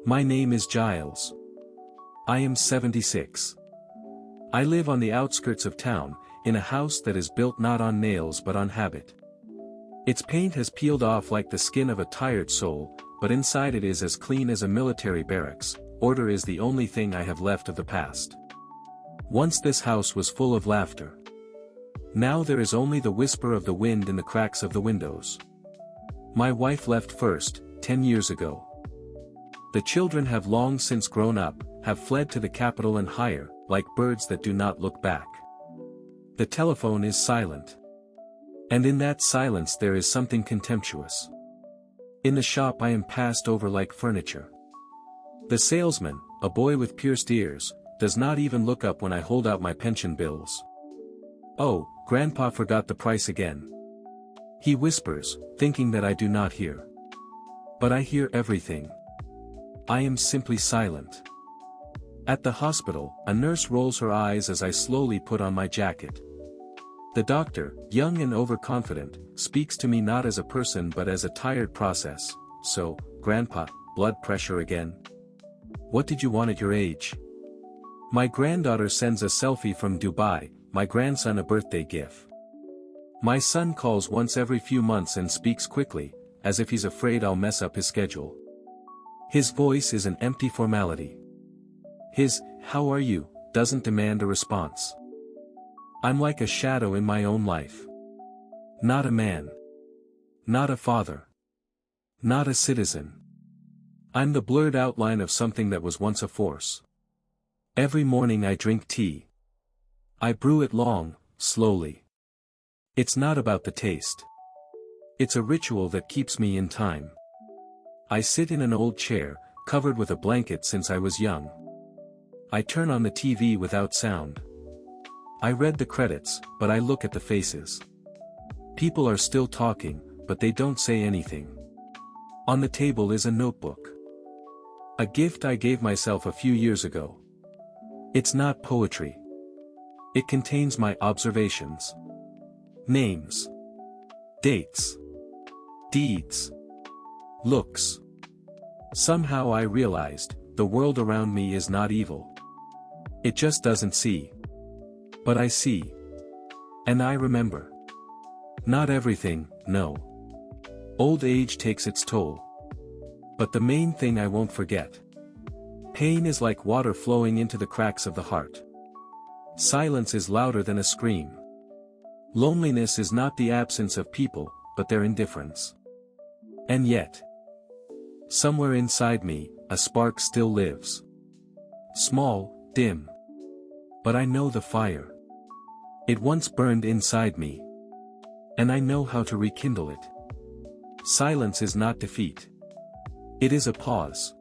My name is Giles. I am 76. I live on the outskirts of town, in a house that is built not on nails but on habit. Its paint has peeled off like the skin of a tired soul, but inside it is as clean as a military barracks. Order is the only thing I have left of the past. Once this house was full of laughter. Now there is only the whisper of the wind in the cracks of the windows. My wife left first, 10 years ago. The children have long since grown up, have fled to the capital and higher, like birds that do not look back. The telephone is silent. And in that silence there is something contemptuous. In the shop I am passed over like furniture. The salesman, a boy with pierced ears, does not even look up when I hold out my pension bills. "Oh, Grandpa forgot the price again." He whispers, thinking that I do not hear. But I hear everything. I am simply silent. At the hospital, a nurse rolls her eyes as I slowly put on my jacket. The doctor, young and overconfident, speaks to me not as a person but as a tired process. "So, Grandpa, blood pressure again? What did you want at your age?" My granddaughter sends a selfie from Dubai, my grandson a birthday gift. My son calls once every few months and speaks quickly, as if he's afraid I'll mess up his schedule. His voice is an empty formality. His, "How are you?" doesn't demand a response. I'm like a shadow in my own life. Not a man. Not a father. Not a citizen. I'm the blurred outline of something that was once a force. Every morning I drink tea. I brew it long, slowly. It's not about the taste. It's a ritual that keeps me in time. I sit in an old chair, covered with a blanket since I was young. I turn on the TV without sound. I read the credits, but I look at the faces. People are still talking, but they don't say anything. On the table is a notebook. A gift I gave myself a few years ago. It's not poetry. It contains my observations. Names. Dates. Deeds. Looks. Somehow I realized, the world around me is not evil. It just doesn't see. But I see. And I remember. Not everything, no. Old age takes its toll. But the main thing I won't forget. Pain is like water flowing into the cracks of the heart. Silence is louder than a scream. Loneliness is not the absence of people, but their indifference. And yet, somewhere inside me, a spark still lives. Small, dim. But I know the fire. It once burned inside me. And I know how to rekindle it. Silence is not defeat. It is a pause.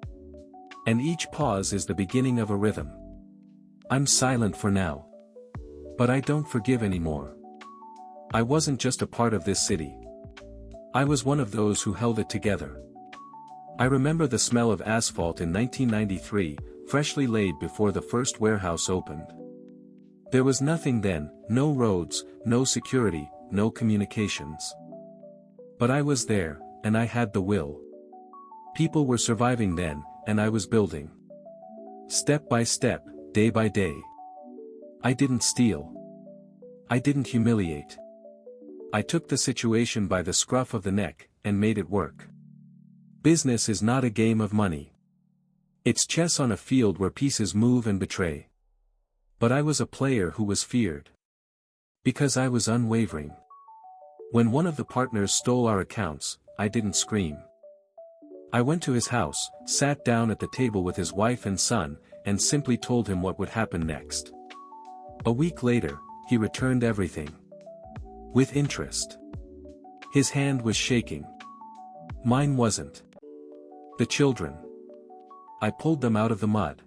And each pause is the beginning of a rhythm. I'm silent for now. But I don't forgive anymore. I wasn't just a part of this city. I was one of those who held it together. I remember the smell of asphalt in 1993, freshly laid before the first warehouse opened. There was nothing then, no roads, no security, no communications. But I was there, and I had the will. People were surviving then, and I was building. Step by step, day by day. I didn't steal. I didn't humiliate. I took the situation by the scruff of the neck, and made it work. Business is not a game of money. It's chess on a field where pieces move and betray. But I was a player who was feared. Because I was unwavering. When one of the partners stole our accounts, I didn't scream. I went to his house, sat down at the table with his wife and son, and simply told him what would happen next. A week later, he returned everything. With interest. His hand was shaking. Mine wasn't. The children. I pulled them out of the mud.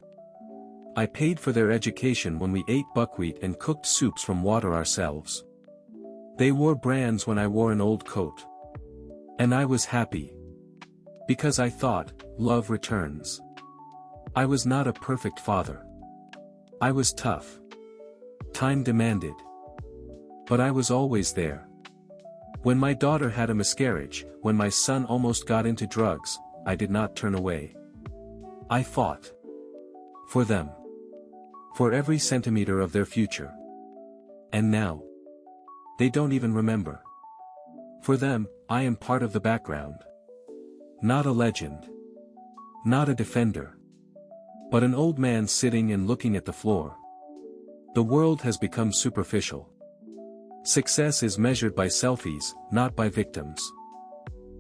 I paid for their education when we ate buckwheat and cooked soups from water ourselves. They wore brands when I wore an old coat. And I was happy. Because I thought, love returns. I was not a perfect father. I was tough. Time demanded. But I was always there. When my daughter had a miscarriage, when my son almost got into drugs, I did not turn away. I fought. For them. For every centimeter of their future. And now. They don't even remember. For them, I am part of the background. Not a legend. Not a defender. But an old man sitting and looking at the floor. The world has become superficial. Success is measured by selfies, not by victims.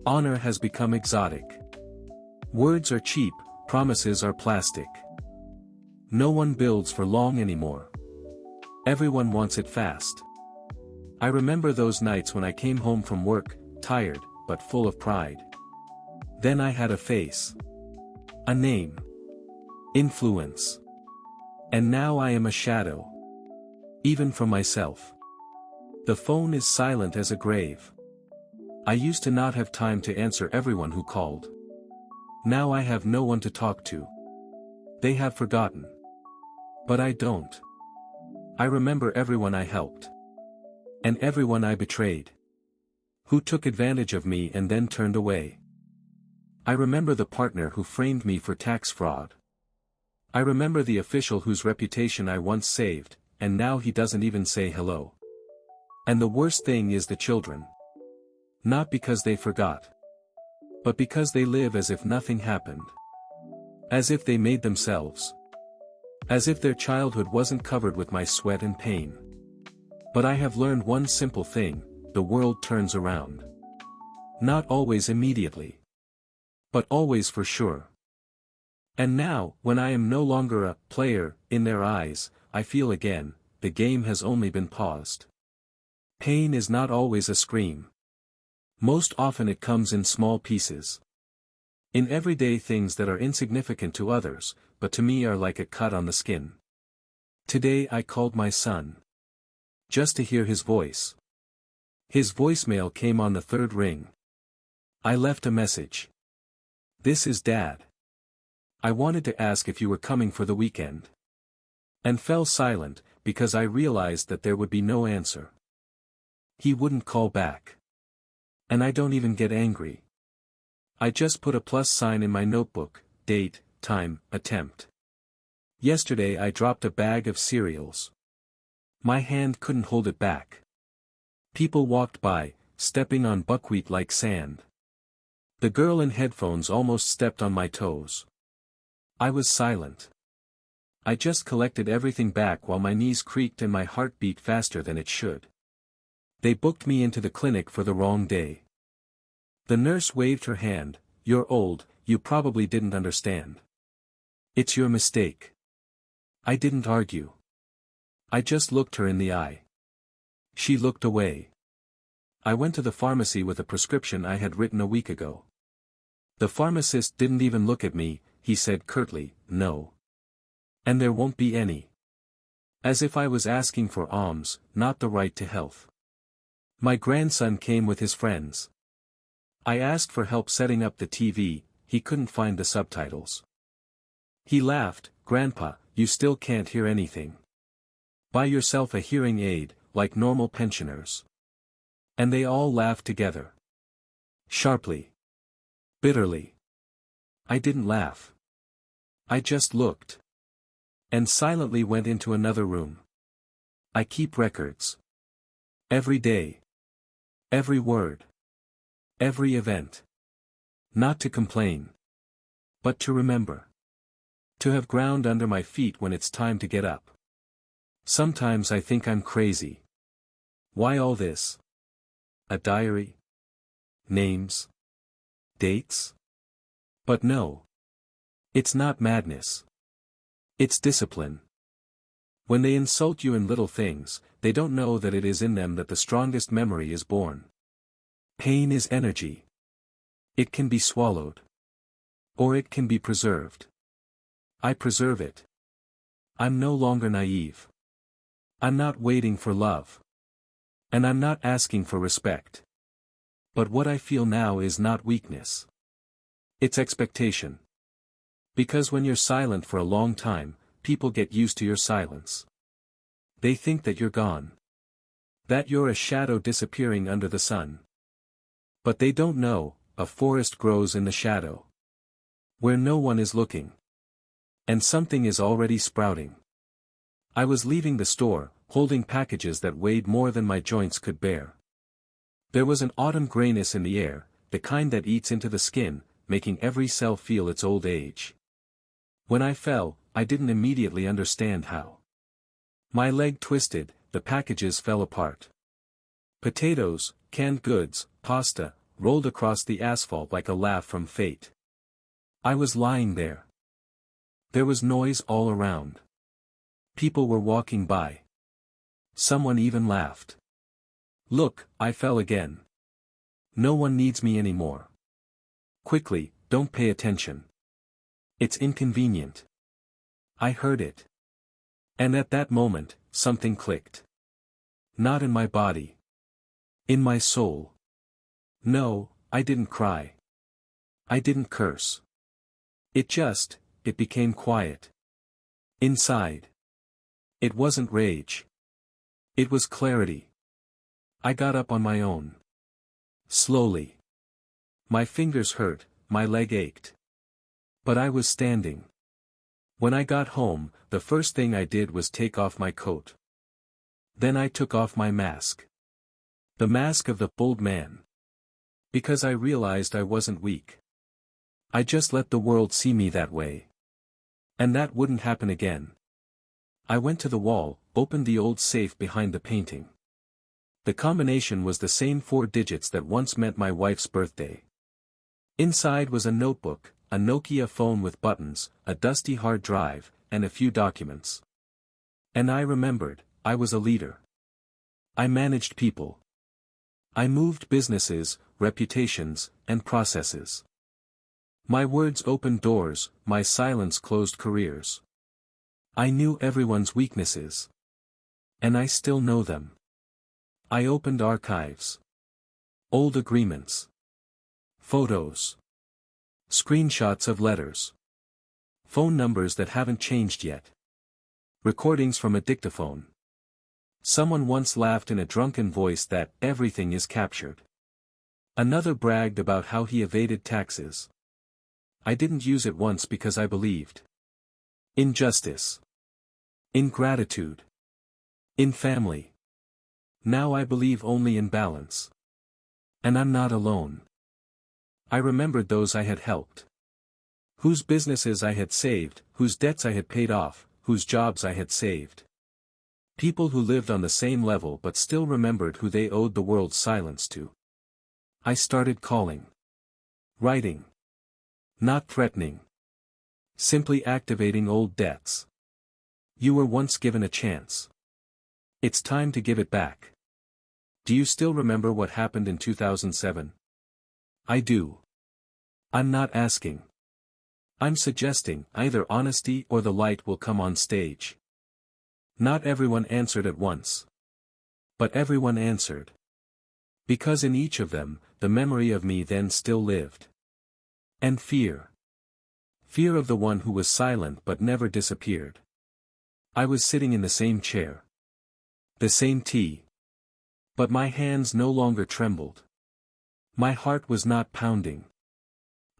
Honor has become exotic. Words are cheap, promises are plastic. No one builds for long anymore. Everyone wants it fast. I remember those nights when I came home from work, tired, but full of pride. Then I had a face. A name. Influence. And now I am a shadow. Even from myself. The phone is silent as a grave. I used to not have time to answer everyone who called. Now I have no one to talk to. They have forgotten. But I don't. I remember everyone I helped. And everyone I betrayed. Who took advantage of me and then turned away. I remember the partner who framed me for tax fraud. I remember the official whose reputation I once saved, and now he doesn't even say hello. And the worst thing is the children. Not because they forgot. But because they live as if nothing happened. As if they made themselves. As if their childhood wasn't covered with my sweat and pain. But I have learned one simple thing, the world turns around. Not always immediately. But always for sure. And now, when I am no longer a player in their eyes, I feel again, the game has only been paused. Pain is not always a scream. Most often it comes in small pieces. In everyday things that are insignificant to others, but to me are like a cut on the skin. Today I called my son. Just to hear his voice. His voicemail came on the third ring. I left a message. This is Dad. I wanted to ask if you were coming for the weekend. And fell silent, because I realized that there would be no answer. He wouldn't call back. And I don't even get angry. I just put a plus sign in my notebook, date, time, attempt. Yesterday I dropped a bag of cereals. My hand couldn't hold it back. People walked by, stepping on buckwheat like sand. The girl in headphones almost stepped on my toes. I was silent. I just collected everything back while my knees creaked and my heart beat faster than it should. They booked me into the clinic for the wrong day. The nurse waved her hand. You're old, you probably didn't understand. It's your mistake. I didn't argue. I just looked her in the eye. She looked away. I went to the pharmacy with a prescription I had written a week ago. The pharmacist didn't even look at me, he said curtly, no. And there won't be any. As if I was asking for alms, not the right to health. My grandson came with his friends. I asked for help setting up the TV, he couldn't find the subtitles. He laughed, Grandpa, you still can't hear anything. Buy yourself a hearing aid, like normal pensioners. And they all laughed together. Sharply. Bitterly. I didn't laugh. I just looked. And silently went into another room. I keep records. Every day. Every word. Every event. Not to complain. But to remember. To have ground under my feet when it's time to get up. Sometimes I think I'm crazy. Why all this? A diary? Names? Dates? But no. It's not madness. It's discipline. When they insult you in little things, they don't know that it is in them that the strongest memory is born. Pain is energy. It can be swallowed. Or it can be preserved. I preserve it. I'm no longer naive. I'm not waiting for love. And I'm not asking for respect. But what I feel now is not weakness. It's expectation. Because when you're silent for a long time, people get used to your silence. They think that you're gone. That you're a shadow disappearing under the sun. But they don't know, a forest grows in the shadow. Where no one is looking. And something is already sprouting. I was leaving the store, holding packages that weighed more than my joints could bear. There was an autumn grayness in the air, the kind that eats into the skin, making every cell feel its old age. When I fell, I didn't immediately understand how. My leg twisted, the packages fell apart. Potatoes, canned goods, pasta, rolled across the asphalt like a laugh from fate. I was lying there. There was noise all around. People were walking by. Someone even laughed. Look, I fell again. No one needs me anymore. Quickly, don't pay attention. It's inconvenient. I heard it. And at that moment, something clicked. Not in my body. In my soul. No, I didn't cry. I didn't curse. It became quiet. Inside. It wasn't rage. It was clarity. I got up on my own. Slowly. My fingers hurt, my leg ached. But I was standing. When I got home, the first thing I did was take off my coat. Then I took off my mask. The mask of the old man. Because I realized I wasn't weak. I just let the world see me that way. And that wouldn't happen again. I went to the wall, opened the old safe behind the painting. The combination was the same 4 digits that once meant my wife's birthday. Inside was a notebook, a Nokia phone with buttons, a dusty hard drive, and a few documents. And I remembered, I was a leader. I managed people. I moved businesses, reputations, and processes. My words opened doors, my silence closed careers. I knew everyone's weaknesses. And I still know them. I opened archives. Old agreements. Photos. Screenshots of letters. Phone numbers that haven't changed yet. Recordings from a dictaphone. Someone once laughed in a drunken voice that everything is captured. Another bragged about how he evaded taxes. I didn't use it once because I believed. In justice. In gratitude. In family. Now I believe only in balance. And I'm not alone. I remembered those I had helped. Whose businesses I had saved, whose debts I had paid off, whose jobs I had saved. People who lived on the same level but still remembered who they owed the world's silence to. I started calling. Writing. Not threatening. Simply activating old debts. You were once given a chance. It's time to give it back. Do you still remember what happened in 2007? I do. I'm not asking. I'm suggesting either honesty or the light will come on stage. Not everyone answered at once. But everyone answered. Because in each of them, the memory of me then still lived. And fear. Fear of the one who was silent but never disappeared. I was sitting in the same chair. The same tea. But my hands no longer trembled. My heart was not pounding.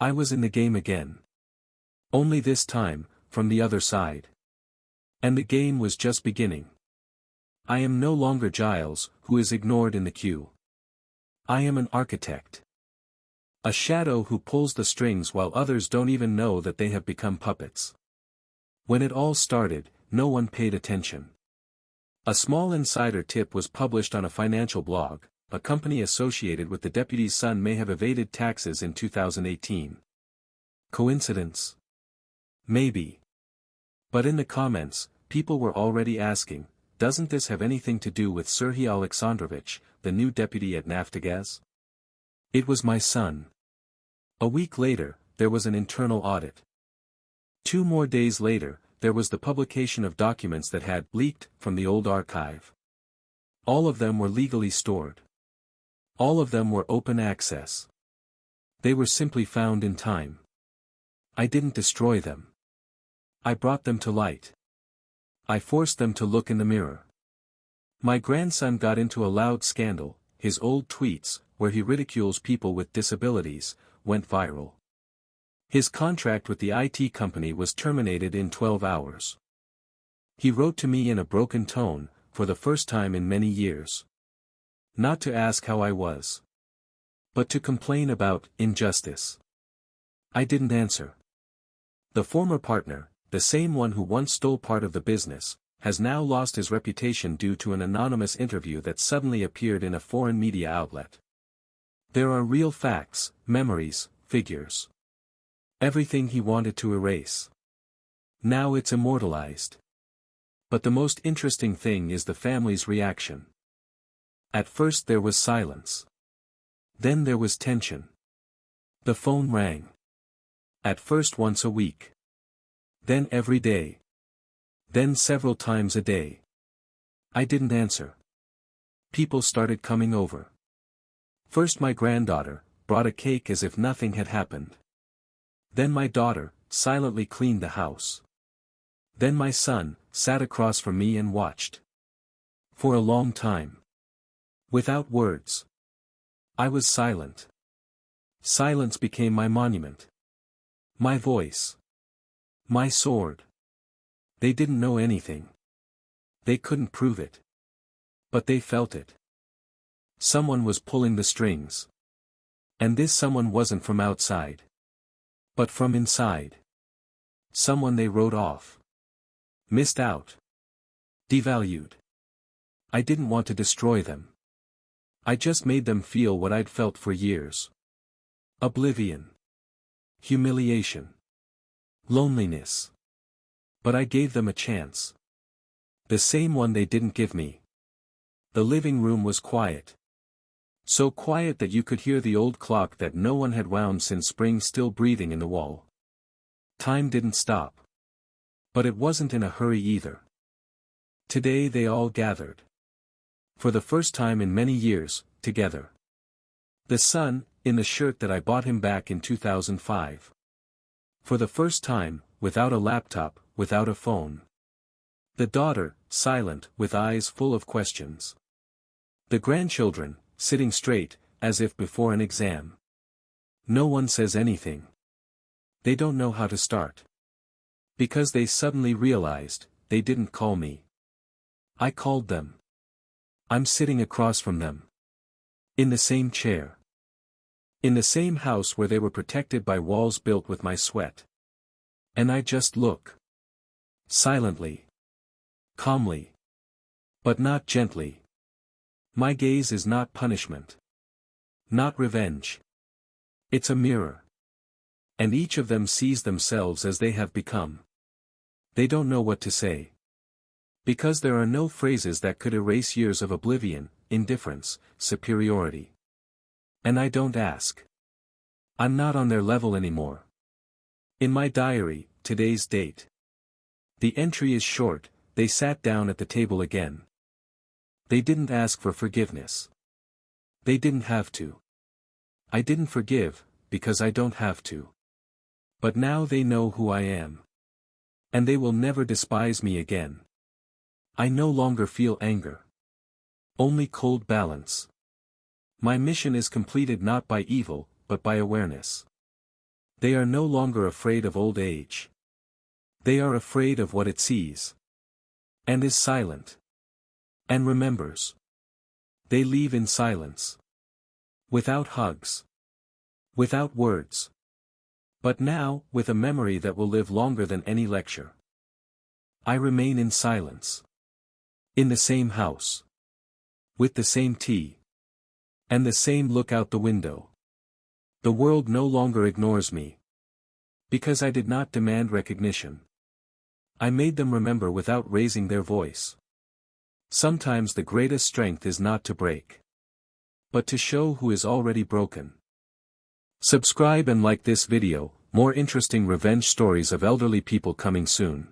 I was in the game again. Only this time, from the other side. And the game was just beginning. I am no longer Giles, who is ignored in the queue. I am an architect. A shadow who pulls the strings while others don't even know that they have become puppets. When it all started, no one paid attention. A small insider tip was published on a financial blog. A company associated with the deputy's son may have evaded taxes in 2018. Coincidence? Maybe. But in the comments, people were already asking, doesn't this have anything to do with Serhiy Alexandrovich, the new deputy at Naftogaz? It was my son. A week later, there was an internal audit. 2 more days later, there was the publication of documents that had leaked from the old archive. All of them were legally stored. All of them were open access. They were simply found in time. I didn't destroy them. I brought them to light. I forced them to look in the mirror. My grandson got into a loud scandal. His old tweets, where he ridicules people with disabilities, went viral. His contract with the IT company was terminated in 12 hours. He wrote to me in a broken tone, for the first time in many years. Not to ask how I was, but to complain about injustice. I didn't answer. The former partner, the same one who once stole part of the business, has now lost his reputation due to an anonymous interview that suddenly appeared in a foreign media outlet. There are real facts, memories, figures. Everything he wanted to erase. Now it's immortalized. But the most interesting thing is the family's reaction. At first there was silence. Then there was tension. The phone rang. At first once a week. Then every day. Then several times a day. I didn't answer. People started coming over. First my granddaughter brought a cake as if nothing had happened. Then my daughter silently cleaned the house. Then my son sat across from me and watched. For a long time. Without words. I was silent. Silence became my monument. My voice. My sword. They didn't know anything. They couldn't prove it. But they felt it. Someone was pulling the strings. And this someone wasn't from outside. But from inside. Someone they wrote off. Missed out. Devalued. I didn't want to destroy them. I just made them feel what I'd felt for years. Oblivion. Humiliation. Loneliness. But I gave them a chance. The same one they didn't give me. The living room was quiet. So quiet that you could hear the old clock that no one had wound since spring still breathing in the wall. Time didn't stop. But it wasn't in a hurry either. Today they all gathered. For the first time in many years, together. The son, in the shirt that I bought him back in 2005. For the first time, without a laptop, without a phone. The daughter, silent, with eyes full of questions. The grandchildren, sitting straight, as if before an exam. No one says anything. They don't know how to start. Because they suddenly realized, they didn't call me. I called them. I'm sitting across from them. In the same chair. In the same house where they were protected by walls built with my sweat. And I just look. Silently. Calmly. But not gently. My gaze is not punishment. Not revenge. It's a mirror. And each of them sees themselves as they have become. They don't know what to say. Because there are no phrases that could erase years of oblivion, indifference, superiority. And I don't ask. I'm not on their level anymore. In my diary, today's date. The entry is short, they sat down at the table again. They didn't ask for forgiveness. They didn't have to. I didn't forgive, because I don't have to. But now they know who I am. And they will never despise me again. I no longer feel anger. Only cold balance. My mission is completed not by evil, but by awareness. They are no longer afraid of old age. They are afraid of what it sees. And is silent. And remembers. They leave in silence. Without hugs. Without words. But now, with a memory that will live longer than any lecture. I remain in silence. In the same house. With the same tea. And the same look out the window. The world no longer ignores me. Because I did not demand recognition. I made them remember without raising their voice. Sometimes the greatest strength is not to break. But to show who is already broken. Subscribe and like this video, more interesting revenge stories of elderly people coming soon.